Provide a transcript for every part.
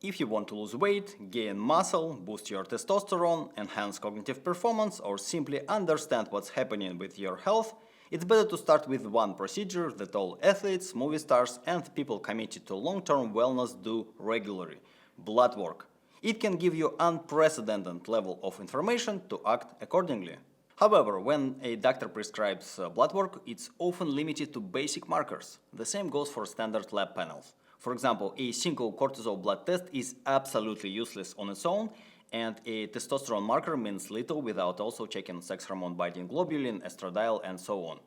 If you want to lose weight, gain muscle, boost your testosterone, enhance cognitive performance, or simply understand what's happening with your health, it's better to start with one procedure that all athletes, movie stars, and people committed to long-term wellness do regularly – blood work. It can give you unprecedented level of information to act accordingly. However, when a doctor prescribes blood work, it's often limited to basic markers. The same goes for standard lab panels. For example, a single cortisol blood test is absolutely useless on its own, and a testosterone marker means little without also checking sex hormone-binding globulin, estradiol, and so on.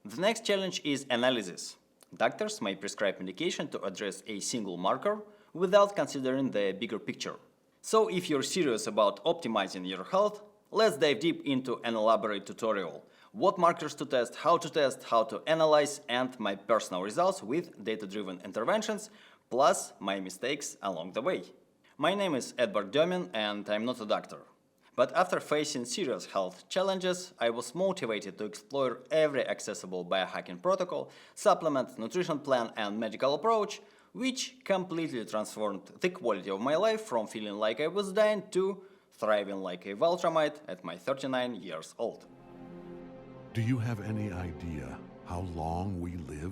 The next challenge is analysis. Doctors may prescribe medication to address a single marker without considering the bigger picture. So if you're serious about optimizing your health, let's dive deep into an elaborate tutorial. What markers to test, how to analyze, and my personal results with data-driven interventions, plus my mistakes along the way. My name is Edvard Dömin and I'm not a doctor. But after facing serious health challenges, I was motivated to explore every accessible biohacking protocol, supplement, nutrition plan, and medical approach, which completely transformed the quality of my life from feeling like I was dying to thriving like a Viltrumite at my 39 years old. Do you have any idea how long we live?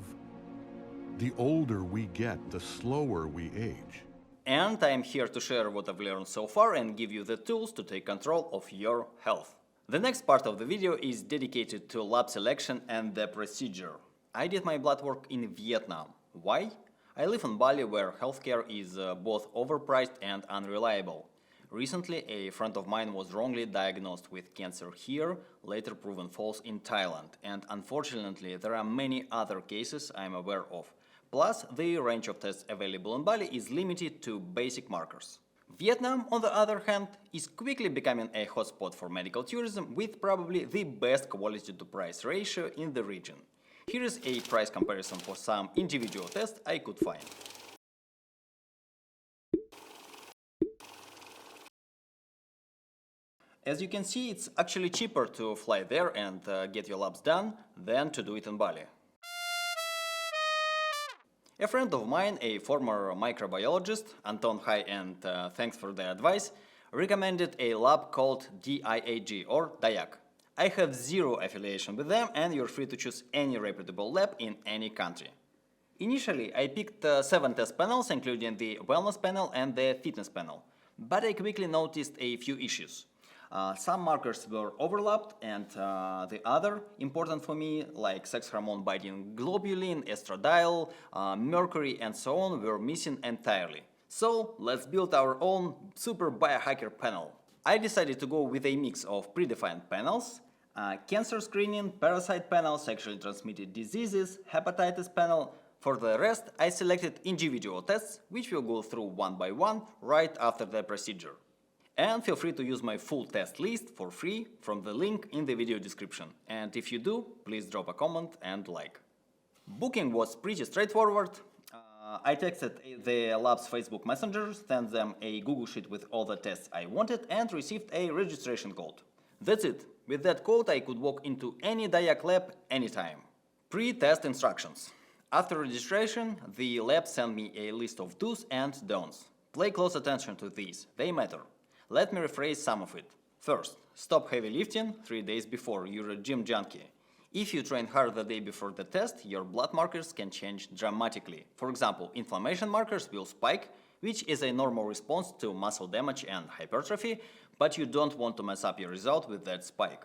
The older we get, the slower we age. And I'm here to share what I've learned so far and give you the tools to take control of your health. The next part of the video is dedicated to lab selection and the procedure. I did my blood work in Vietnam. Why? I live in Bali, where healthcare is both overpriced and unreliable. Recently, a friend of mine was wrongly diagnosed with cancer here, later proven false in Thailand, and unfortunately there are many other cases I'm aware of. Plus, the range of tests available in Bali is limited to basic markers. Vietnam, on the other hand, is quickly becoming a hotspot for medical tourism with probably the best quality to price ratio in the region. Here is a price comparison for some individual tests I could find. As you can see, it's actually cheaper to fly there and get your labs done than to do it in Bali. A friend of mine, a former microbiologist, Anton, hi and thanks for the advice, recommended a lab called DIAG or DIAG. I have zero affiliation with them and you're free to choose any reputable lab in any country. Initially, I picked 7 test panels, including the wellness panel and the fitness panel, but I quickly noticed a few issues. Some markers were overlapped and the other important for me, like sex hormone binding globulin, estradiol, mercury and so on, were missing entirely. So let's build our own super biohacker panel. I decided to go with a mix of predefined panels, cancer screening, parasite panel, sexually transmitted diseases, hepatitis panel. For the rest, I selected individual tests, which we'll go through one by one right after the procedure. And feel free to use my full test list for free from the link in the video description. And if you do, please drop a comment and like. Booking was pretty straightforward. I texted the lab's Facebook Messenger, sent them a Google Sheet with all the tests I wanted and received a registration code. That's it. With that code I could walk into any DIAG lab anytime. Pre-test instructions. After registration, the lab sent me a list of do's and don'ts. Pay close attention to these, they matter. Let me rephrase some of it. First, stop heavy lifting 3 days before you're a gym junkie. If you train hard the day before the test, your blood markers can change dramatically. For example, inflammation markers will spike, which is a normal response to muscle damage and hypertrophy, but you don't want to mess up your result with that spike.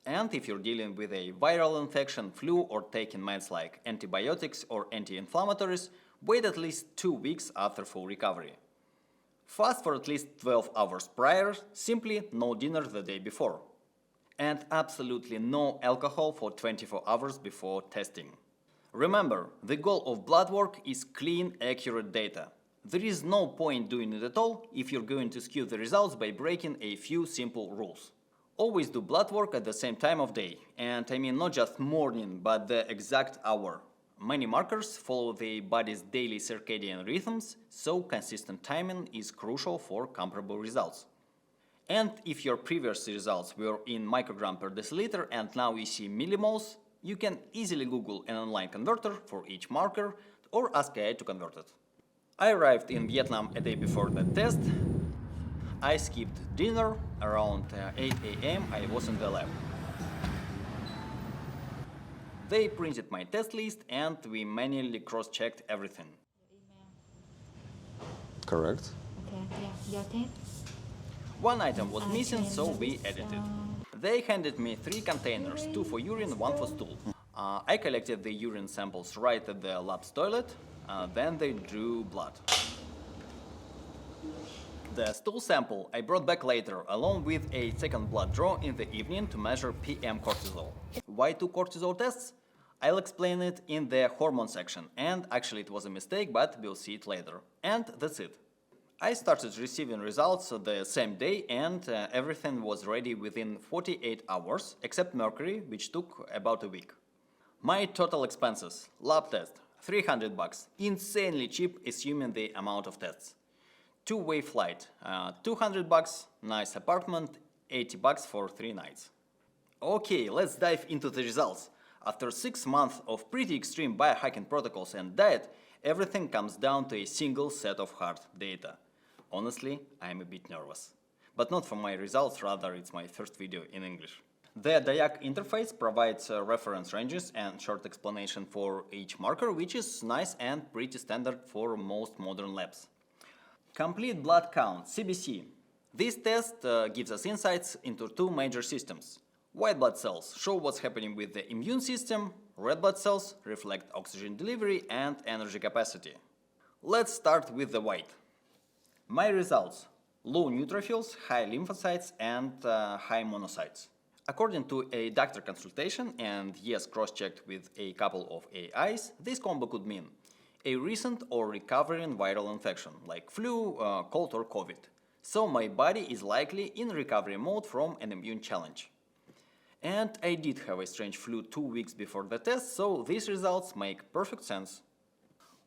And if you're dealing with a viral infection, flu, or taking meds like antibiotics or anti-inflammatories, wait at least 2 weeks after full recovery. Fast for at least 12 hours prior, simply no dinner the day before. And absolutely no alcohol for 24 hours before testing. Remember, the goal of blood work is clean, accurate data. There is no point doing it at all if you're going to skew the results by breaking a few simple rules. Always do blood work at the same time of day, and I mean not just morning, but the exact hour. Many markers follow the body's daily circadian rhythms, so consistent timing is crucial for comparable results. And if your previous results were in microgram per deciliter and now you see millimoles, you can easily Google an online converter for each marker or ask AI to convert it. I arrived in Vietnam a day before the test. I skipped dinner. Around 8 a.m. I was in the lab. They printed my test list and we manually cross-checked everything. Correct. Okay, yeah, your turn. One item was missing, so we added it. They handed me 3 containers, 2 for urine, 1 for stool. I collected the urine samples right at the lab's toilet, then they drew blood. The stool sample I brought back later, along with a second blood draw in the evening to measure PM cortisol. Why 2 cortisol tests? I'll explain it in the hormone section, and actually it was a mistake, but we'll see it later. And that's it. I started receiving results the same day, and everything was ready within 48 hours, except mercury, which took about a week. My total expenses: lab test, $300, insanely cheap assuming the amount of tests. Two-way flight, $200, nice apartment, $80 for 3 nights. Okay, let's dive into the results. After 6 months of pretty extreme biohacking protocols and diet, everything comes down to a single set of hard data. Honestly, I'm a bit nervous. But not for my results, rather it's my first video in English. The DIAC interface provides reference ranges and short explanation for each marker, which is nice and pretty standard for most modern labs. Complete blood count, CBC. This test gives us insights into 2 major systems. White blood cells show what's happening with the immune system, red blood cells reflect oxygen delivery and energy capacity. Let's start with the white. My results: low neutrophils, high lymphocytes and high monocytes. According to a doctor consultation, and yes, cross-checked with a couple of AIs, this combo could mean a recent or recovering viral infection, like flu, cold or COVID. So my body is likely in recovery mode from an immune challenge. And I did have a strange flu 2 weeks before the test, so these results make perfect sense.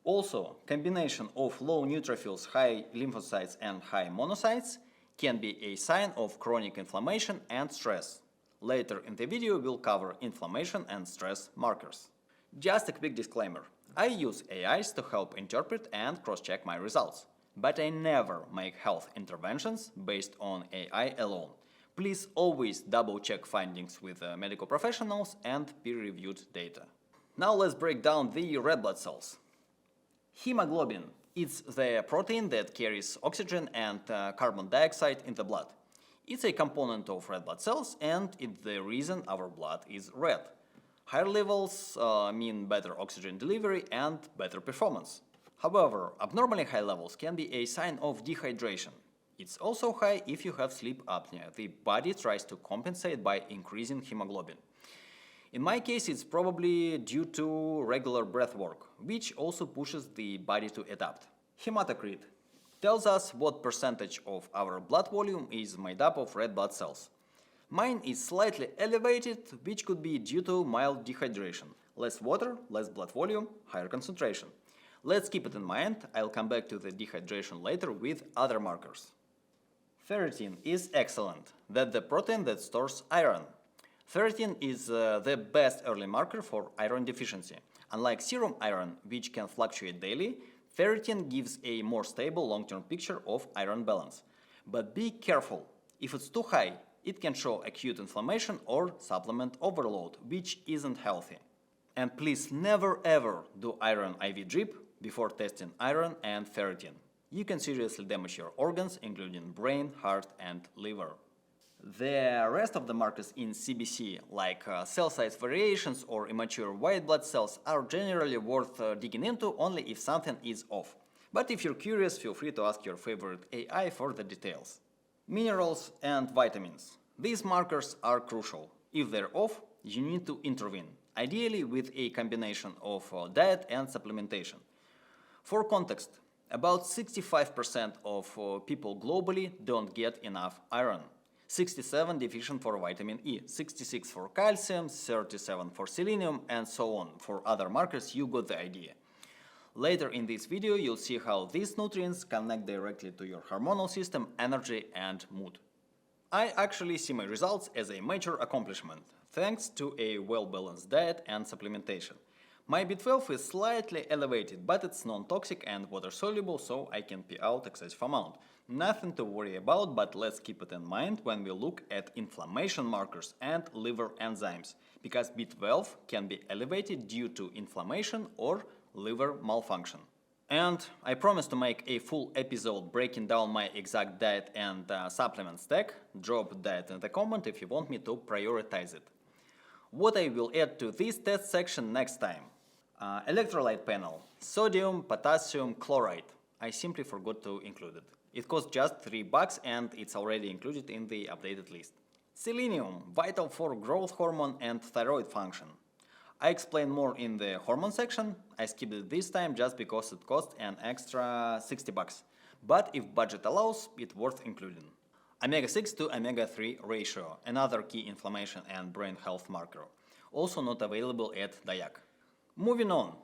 Also, combination of low neutrophils, high lymphocytes and high monocytes can be a sign of chronic inflammation and stress. Later in the video we'll cover inflammation and stress markers. Just a quick disclaimer. I use AIs to help interpret and cross-check my results, but I never make health interventions based on AI alone. Please always double-check findings with medical professionals and peer-reviewed data. Now let's break down the red blood cells. Hemoglobin. It's the protein that carries oxygen and carbon dioxide in the blood. It's a component of red blood cells and it's the reason our blood is red. Higher levels mean better oxygen delivery and better performance. However, abnormally high levels can be a sign of dehydration. It's also high if you have sleep apnea. The body tries to compensate by increasing hemoglobin. In my case, it's probably due to regular breath work, which also pushes the body to adapt. Hematocrit tells us what percentage of our blood volume is made up of red blood cells. Mine is slightly elevated, which could be due to mild dehydration. Less water, less blood volume, higher concentration. Let's keep it in mind. I'll come back to the dehydration later with other markers. Ferritin is excellent. That's the protein that stores iron. Ferritin is the best early marker for iron deficiency. Unlike serum iron, which can fluctuate daily, ferritin gives a more stable long-term picture of iron balance. But be careful. If it's too high, it can show acute inflammation or supplement overload, which isn't healthy. And please never ever do iron IV drip before testing iron and ferritin. You can seriously damage your organs, including brain, heart and liver. The rest of the markers in CBC, like cell size variations or immature white blood cells, are generally worth digging into only if something is off. But if you're curious, feel free to ask your favorite AI for the details. Minerals and vitamins. These markers are crucial. If they're off, you need to intervene, ideally with a combination of diet and supplementation. For context, about 65% of people globally don't get enough iron. 67 deficient for vitamin E, 66 for calcium, 37 for selenium, and so on. For other markers, you got the idea. Later in this video, you'll see how these nutrients connect directly to your hormonal system, energy, and mood. I actually see my results as a major accomplishment, thanks to a well-balanced diet and supplementation. My B12 is slightly elevated, but it's non-toxic and water-soluble, so I can pee out excessive amount. Nothing to worry about, but let's keep it in mind when we look at inflammation markers and liver enzymes, because B12 can be elevated due to inflammation or liver malfunction. And I promise to make a full episode breaking down my exact diet and supplement stack. Drop that in the comment if you want me to prioritize it. What I will add to this test section next time. Electrolyte panel. Sodium, potassium, chloride. I simply forgot to include it. It costs just $3 and it's already included in the updated list. Selenium, vital for growth hormone and thyroid function. I explain more in the hormone section. I skipped it this time just because it cost an extra $60. But if budget allows, it's worth including. Omega-6 to omega-3 ratio, another key inflammation and brain health marker, also not available at DIAC. Moving on,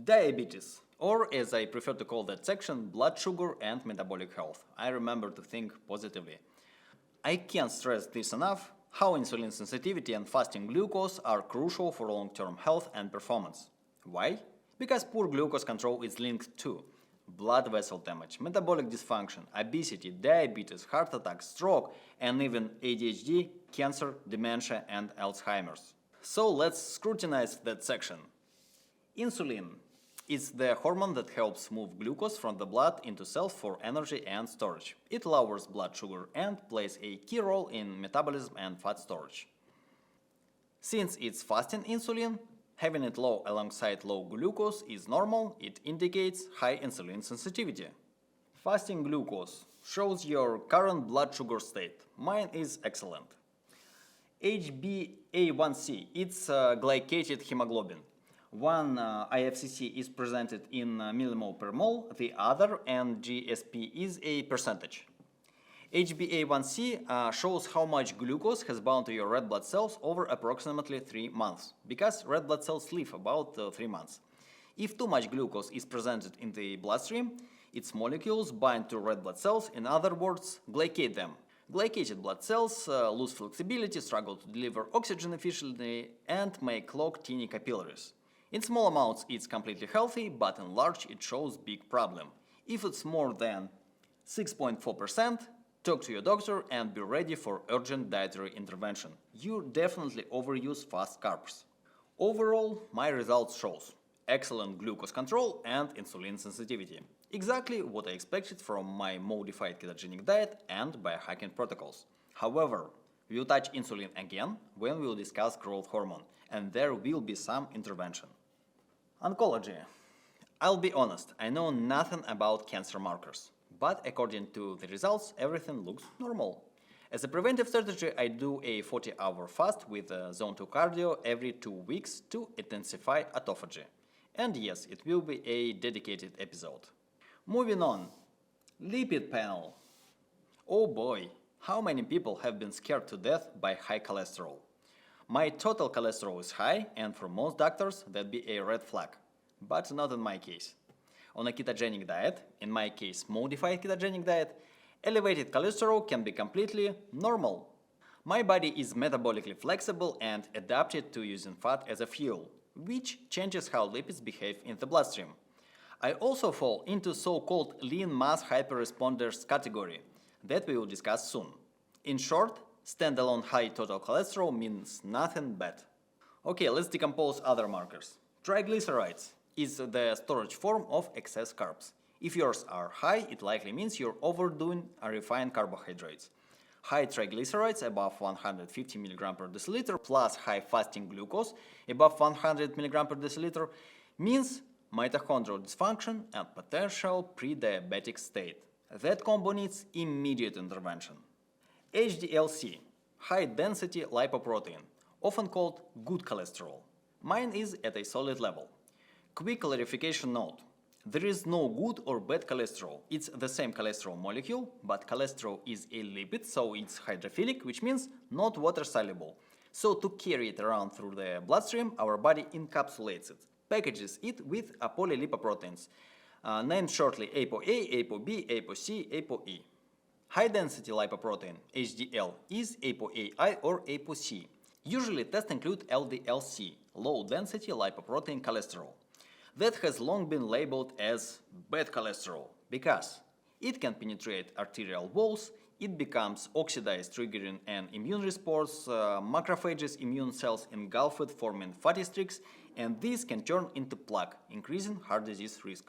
diabetes, or as I prefer to call that section, blood sugar and metabolic health. I remember to think positively. I can't stress this enough, how insulin sensitivity and fasting glucose are crucial for long-term health and performance. Why? Because poor glucose control is linked to blood vessel damage, metabolic dysfunction, obesity, diabetes, heart attack, stroke, and even ADHD, cancer, dementia, and Alzheimer's. So let's scrutinize that section. Insulin is the hormone that helps move glucose from the blood into cells for energy and storage. It lowers blood sugar and plays a key role in metabolism and fat storage. Since it's fasting insulin, having it low alongside low glucose is normal. It indicates high insulin sensitivity. Fasting glucose shows your current blood sugar state. Mine is excellent. HbA1c, it's glycated hemoglobin. One IFCC is presented in millimole per mole, the other NGSP is a percentage. HbA1c shows how much glucose has bound to your red blood cells over approximately 3 months, because red blood cells live about 3 months. If too much glucose is presented in the bloodstream, its molecules bind to red blood cells, in other words, glycate them. Glycated blood cells lose flexibility, struggle to deliver oxygen efficiently, and may clog tiny capillaries. In small amounts it's completely healthy, but in large it shows big problem. If it's more than 6.4%, talk to your doctor and be ready for urgent dietary intervention. You definitely overuse fast carbs. Overall, my results shows excellent glucose control and insulin sensitivity. Exactly what I expected from my modified ketogenic diet and biohacking protocols. However, we'll touch insulin again when we'll discuss growth hormone, and there will be some intervention. Oncology. I'll be honest, I know nothing about cancer markers, but according to the results, everything looks normal. As a preventive strategy, I do a 40-hour fast with zone 2 cardio every 2 weeks to intensify autophagy. And yes, it will be a dedicated episode. Moving on. Lipid panel. Oh boy, how many people have been scared to death by high cholesterol? My total cholesterol is high, and for most doctors that'd be a red flag. But not in my case. On a ketogenic diet, in my case modified ketogenic diet, elevated cholesterol can be completely normal. My body is metabolically flexible and adapted to using fat as a fuel, which changes how lipids behave in the bloodstream. I also fall into so-called lean mass hyperresponders category that we will discuss soon. In short, standalone high total cholesterol means nothing bad. Okay, let's decompose other markers. Triglycerides is the storage form of excess carbs. If yours are high, it likely means you're overdoing refined carbohydrates. High triglycerides above 150 mg per deciliter plus high fasting glucose above 100 mg per deciliter means mitochondrial dysfunction and potential pre-diabetic state. That combo needs immediate intervention. HDL-C, high density lipoprotein, often called good cholesterol. Mine is at a solid level. Quick clarification note. There is no good or bad cholesterol. It's the same cholesterol molecule, but cholesterol is a lipid, so it's hydrophilic, which means not water soluble. So to carry it around through the bloodstream, our body encapsulates it, packages it with polylipoproteins, named shortly ApoA, ApoB, ApoC, ApoE. High-density lipoprotein, HDL, is ApoAI or ApoC. Usually tests include LDL-C, low-density lipoprotein cholesterol. That has long been labeled as bad cholesterol because it can penetrate arterial walls, it becomes oxidized, triggering an immune response, macrophages, immune cells engulf it, forming fatty streaks, and this can turn into plaque, increasing heart disease risk.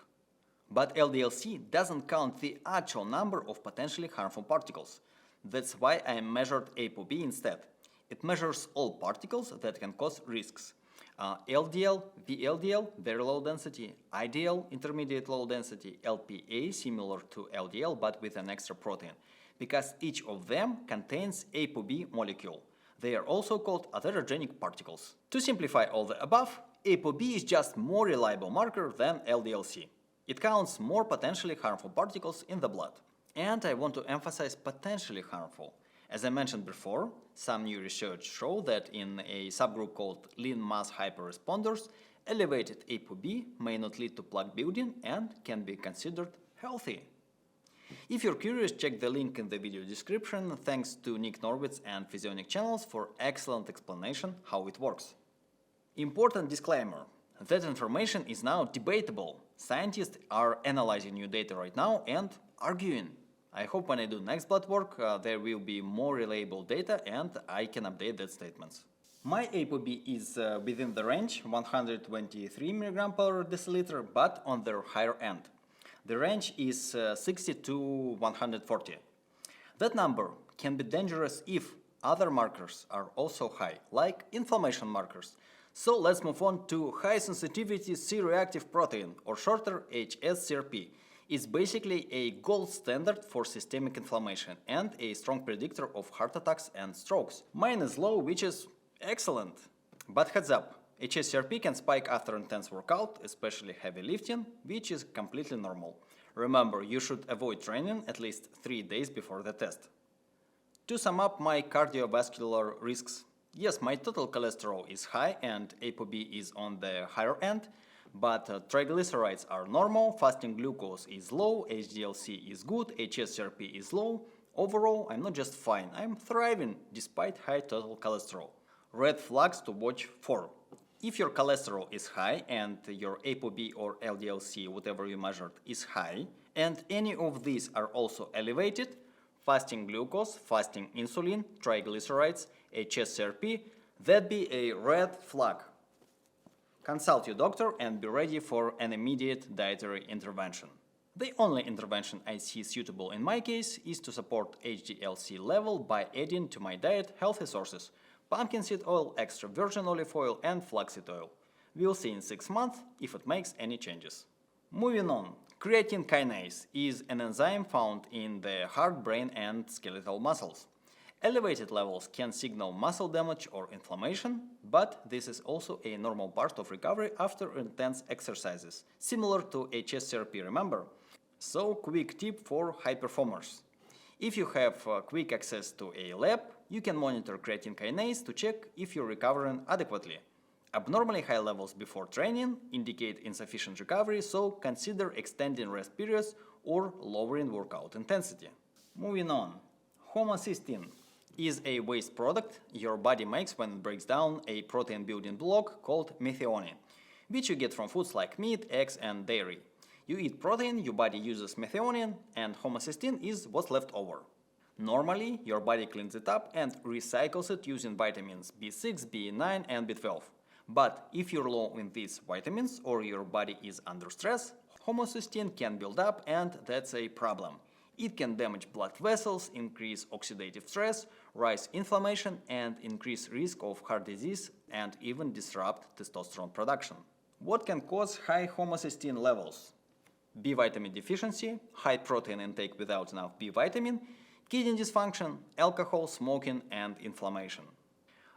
But LDL-C doesn't count the actual number of potentially harmful particles. That's why I measured ApoB instead. It measures all particles that can cause risks. LDL, VLDL, very low density, IDL, intermediate low density, LPA, similar to LDL but with an extra protein, because each of them contains ApoB molecule. They are also called atherogenic particles. To simplify all the above, ApoB is just more reliable marker than LDL-C. It counts more potentially harmful particles in the blood. And I want to emphasize potentially harmful. As I mentioned before, some new research show that in a subgroup called lean mass hyperresponders, elevated ApoB may not lead to plaque building and can be considered healthy. If you're curious, check the link in the video description. Thanks to Nick Norwitz and Physionic Channels for excellent explanation how it works. Important disclaimer. That information is now debatable. Scientists are analyzing new data right now and arguing. I hope when I do next blood work, there will be more reliable data and I can update that statements. My ApoB is within the range 123 mg per deciliter, but on the higher end. The range is 60 to 140. That number can be dangerous if other markers are also high, like inflammation markers. So let's move on to high sensitivity C-reactive protein, or shorter hsCRP. It's basically a gold standard for systemic inflammation and a strong predictor of heart attacks and strokes. Mine is low, which is excellent. But heads up, hsCRP can spike after intense workout, especially heavy lifting, which is completely normal. Remember, you should avoid training at least 3 days before the test. To sum up my cardiovascular risks. Yes, my total cholesterol is high and ApoB is on the higher end, but triglycerides are normal, fasting glucose is low, HDL-C is good, hsCRP is low. Overall, I'm not just fine, I'm thriving despite high total cholesterol. Red flags to watch for. If your cholesterol is high and your ApoB or LDL-C, whatever you measured, is high, and any of these are also elevated, fasting glucose, fasting insulin, triglycerides, hsCRP, that'd be a red flag. Consult your doctor and be ready for an immediate dietary intervention. The only intervention I see suitable in my case is to support HDL-C level by adding to my diet healthy sources: pumpkin seed oil, extra virgin olive oil and flaxseed oil. We'll see in 6 months if it makes any changes. Moving on, creatine kinase is an enzyme found in the heart, brain and skeletal muscles. Elevated levels can signal muscle damage or inflammation, but this is also a normal part of recovery after intense exercises, similar to hsCRP, remember? So, quick tip for high performers. If you have quick access to a lab, you can monitor creatine kinase to check if you're recovering adequately. Abnormally high levels before training indicate insufficient recovery, so consider extending rest periods or lowering workout intensity. Moving on, homocysteine is a waste product your body makes when it breaks down a protein building block called methionine, which you get from foods like meat, eggs and dairy. You eat protein, your body uses methionine, and homocysteine is what's left over. Normally, your body cleans it up and recycles it using vitamins B6, B9 and B12. But if you're low in these vitamins or your body is under stress, homocysteine can build up and that's a problem. It can damage blood vessels, increase oxidative stress, rise inflammation and increase risk of heart disease and even disrupt testosterone production. What can cause high homocysteine levels? B vitamin deficiency, high protein intake without enough B vitamin, kidney dysfunction, alcohol, smoking and inflammation.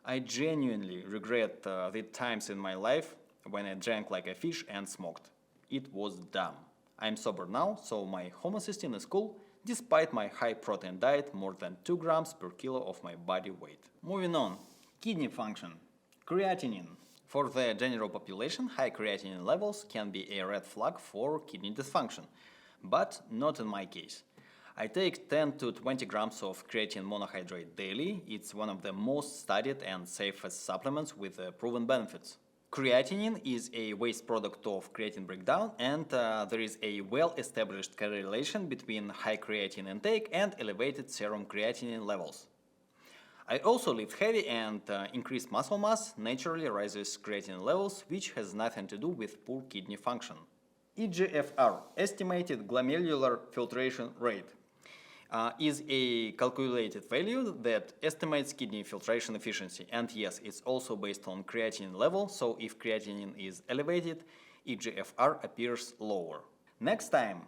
I genuinely regret the times in my life when I drank like a fish and smoked. It was dumb. I'm sober now, so my homocysteine is cool, despite my high protein diet more than 2 grams per kilo of my body weight. Moving on, kidney function. Creatinine. For the general population, high creatinine levels can be a red flag for kidney dysfunction, but not in my case. I take 10 to 20 grams of creatine monohydrate daily. It's one of the most studied and safest supplements with proven benefits. Creatinine is a waste product of creatine breakdown, and there is a well-established correlation between high creatine intake and elevated serum creatinine levels. I also lift heavy, and increased muscle mass naturally raises creatinine levels, which has nothing to do with poor kidney function. eGFR, estimated glomerular filtration rate, is a calculated value that estimates kidney filtration efficiency. And yes, it's also based on creatinine level, so if creatinine is elevated, eGFR appears lower. Next time,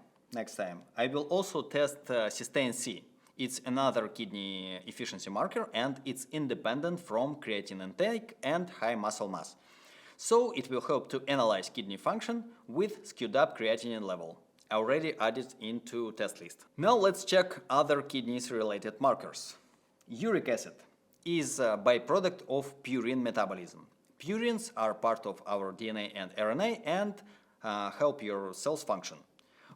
I will also test cysteine C. It's another kidney efficiency marker, and it's independent from creatine intake and high muscle mass. So it will help to analyze kidney function with skewed up creatinine level. I already added into test list. Now let's check other kidneys related markers. Uric acid is a byproduct of purine metabolism. Purines are part of our DNA and RNA and help your cells function.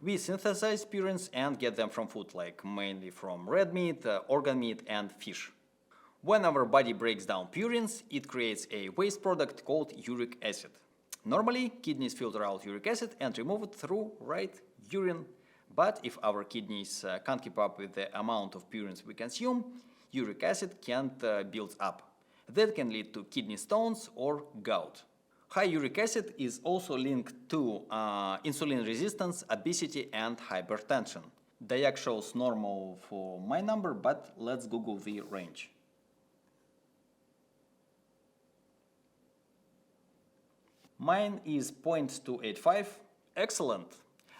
We synthesize purines and get them from food, like mainly from red meat, organ meat, and fish. When our body breaks down purines, it creates a waste product called uric acid. Normally, kidneys filter out uric acid and remove it through urine. But if our kidneys can't keep up with the amount of purines we consume, uric acid can't build up. That can lead to kidney stones or gout. High uric acid is also linked to insulin resistance, obesity, and hypertension. DIAC shows normal for my number, but let's Google the range. Mine is 0.285. Excellent.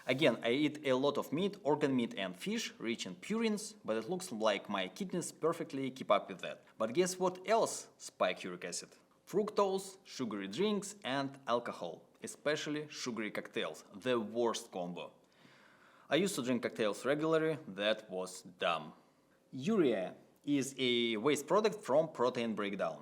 Again, I eat a lot of meat, organ meat, and fish, rich in purines, but it looks like my kidneys perfectly keep up with that. But guess what else spikes uric acid? Fructose, sugary drinks, and alcohol, especially sugary cocktails, the worst combo. I used to drink cocktails regularly, that was dumb. Urea is a waste product from protein breakdown.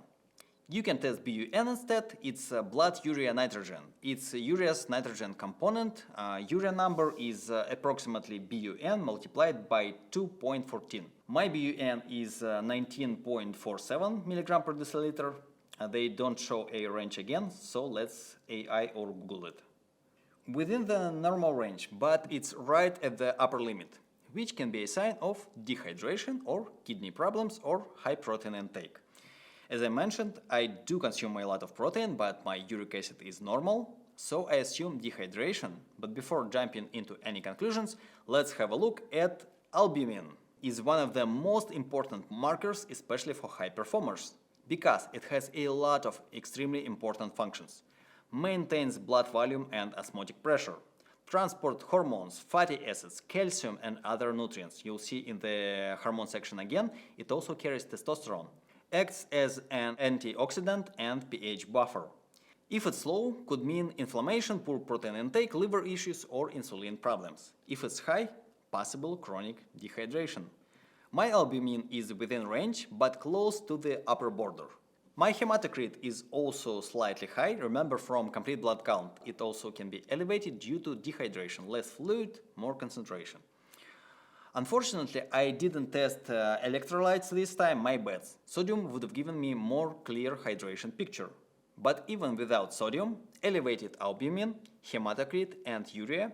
You can test BUN instead. It's blood urea nitrogen. It's urea's nitrogen component. Urea number is approximately BUN multiplied by 2.14. My BUN is 19.47 milligram per deciliter. They don't show a range again, so let's AI or Google it. Within the normal range, but it's right at the upper limit, which can be a sign of dehydration or kidney problems or high protein intake. As I mentioned, I do consume a lot of protein, but my uric acid is normal, so I assume dehydration. But before jumping into any conclusions, let's have a look at albumin. It's one of the most important markers, especially for high performers, because it has a lot of extremely important functions. Maintains blood volume and osmotic pressure, transport hormones, fatty acids, calcium, and other nutrients. You'll see in the hormone section again, it also carries testosterone. Acts as an antioxidant and pH buffer. If it's low, could mean inflammation, poor protein intake, liver issues, or insulin problems. If it's high, possible chronic dehydration. My albumin is within range, but close to the upper border. My hematocrit is also slightly high. Remember, from complete blood count, it also can be elevated due to dehydration, less fluid, more concentration. Unfortunately, I didn't test electrolytes this time, my bad. Sodium would have given me more clear hydration picture. But even without sodium, elevated albumin, hematocrit, and urea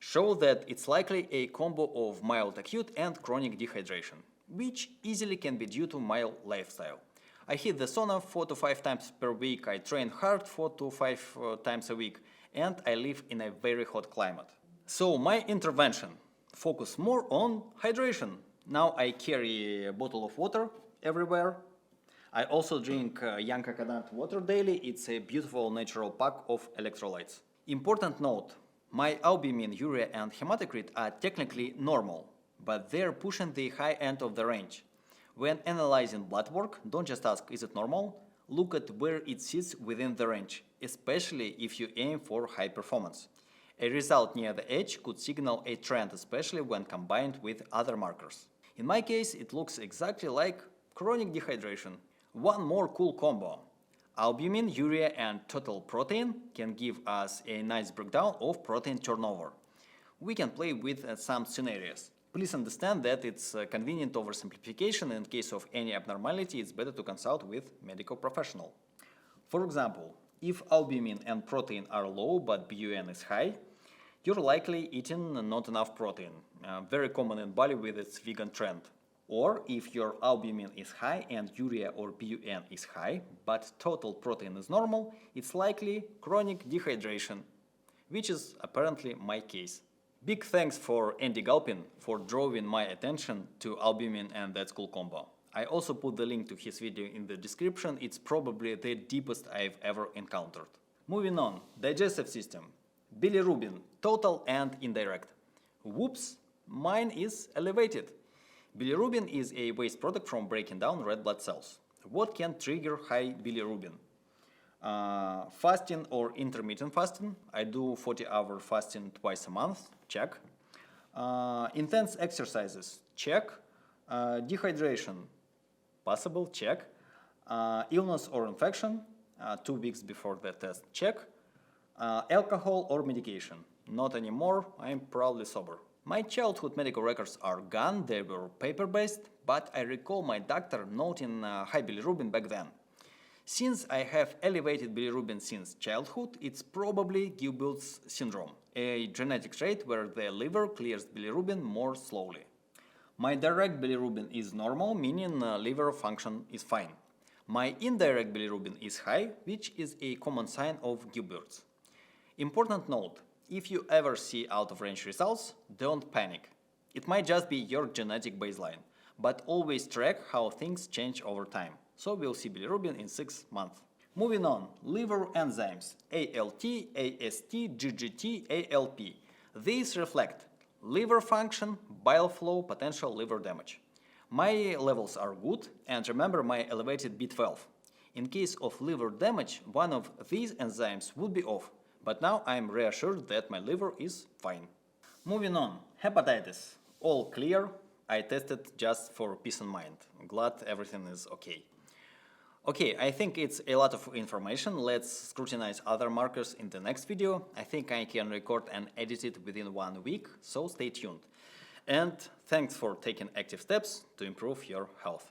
show that it's likely a combo of mild acute and chronic dehydration, which easily can be due to my lifestyle. I hit the sauna 4 to 5 times per week, I train hard 4 to 5 times a week, and I live in a very hot climate. So my intervention focus more on hydration. Now I carry a bottle of water everywhere. I also drink young coconut water daily. It's a beautiful natural pack of electrolytes. Important note, my albumin, urea, and hematocrit are technically normal, but they're pushing the high end of the range. When analyzing blood work, don't just ask, is it normal? Look at where it sits within the range, especially if you aim for high performance. A result near the edge could signal a trend, especially when combined with other markers. In my case, it looks exactly like chronic dehydration. One more cool combo. Albumin, urea, and total protein can give us a nice breakdown of protein turnover. We can play with some scenarios. Please understand that it's convenient oversimplification. In case of any abnormality, it's better to consult with medical professional. For example, If albumin and protein are low but BUN is high, you're likely eating not enough protein, very common in Bali with its vegan trend. Or if your albumin is high and urea or BUN is high, but total protein is normal, it's likely chronic dehydration, which is apparently my case. Big thanks for Andy Galpin for drawing my attention to albumin and that cool combo. I also put the link to his video in the description. It's probably the deepest I've ever encountered. Moving on, digestive system. Bilirubin, total and indirect. Whoops, mine is elevated. Bilirubin is a waste product from breaking down red blood cells. What can trigger high bilirubin? Fasting or intermittent fasting. I do 40-hour fasting twice a month. Check. Intense exercises. Check. Dehydration. Possible. Check. Illness or infection. 2 weeks before the test. Check. Alcohol or medication. Not anymore. I'm proudly sober. My childhood medical records are gone. They were paper-based, but I recall my doctor noting high bilirubin back then. Since I have elevated bilirubin since childhood, it's probably Gilbert's syndrome, a genetic trait where the liver clears bilirubin more slowly. My direct bilirubin is normal, meaning liver function is fine. My indirect bilirubin is high, which is a common sign of Gilbert's. Important note, if you ever see out-of-range results, don't panic. It might just be your genetic baseline, but always track how things change over time. So we'll see bilirubin in 6 months. Moving on, liver enzymes, ALT, AST, GGT, ALP. These reflect liver function, bile flow, potential liver damage. My levels are good, and remember my elevated B12. In case of liver damage, one of these enzymes would be off, but now I'm reassured that my liver is fine. Moving on, hepatitis. All clear. I tested just for peace of mind. Glad everything is okay. Okay, I think it's a lot of information. Let's scrutinize other markers in the next video. I think I can record and edit it within 1 week, so stay tuned. And thanks for taking active steps to improve your health.